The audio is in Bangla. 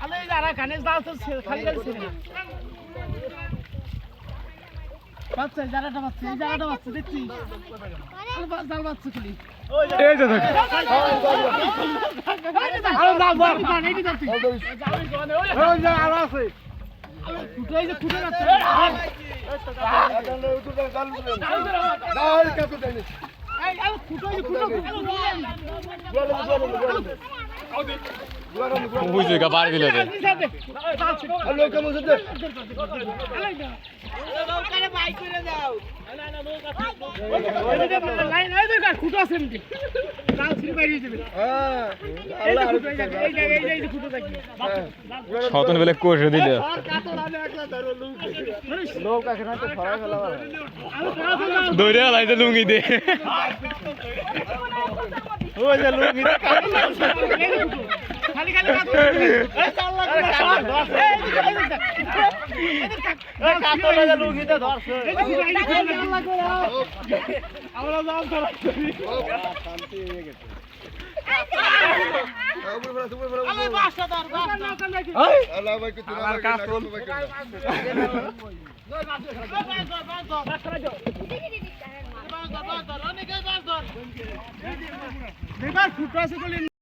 আলে যারা কানে দাও তো খালি খালি ছেড়ে না বাচ্চা জায়গাটা বাচ্চা এই জায়গাটা বাচ্চা দেখছি আরে জাল বাচ্চা খালি এই যে থাকে আরে জাল বল পানি দি করতে ওই যে আর আছে ফুটে এই যে ফুটে যাচ্ছে দাও কত দেন এই আরে ফুটে এই যে ফুটে বুঝে গা পার দিলে রে আলো কেমন আছে নৌকারে বাই করে দাও না না নৌকা লাইন এই দেখো ফুটো আছে এমনি জাল ছিড়ে বাইরে যাবে হ্যাঁ এই যে ফুটো এই জায়গায় এই যে ফুটো থাকি সতন বেলে কোষে দিল লোক এখানে তো ছড়াই ফেলা দৌড়ে লাইতে লুঙ্গি দে ওই যে লুঙ্গি খালি খালি এই চাল লাগে এই কাতো লাগে লুঙ্গিতে ধরছে আমরা জাল ধরা শান্তি হয়ে গেছে আলে বাসা ধর নৌকা নাকি আল্লাহ ভাই কিছু না কাজ করব দেখবার ফুটো আছে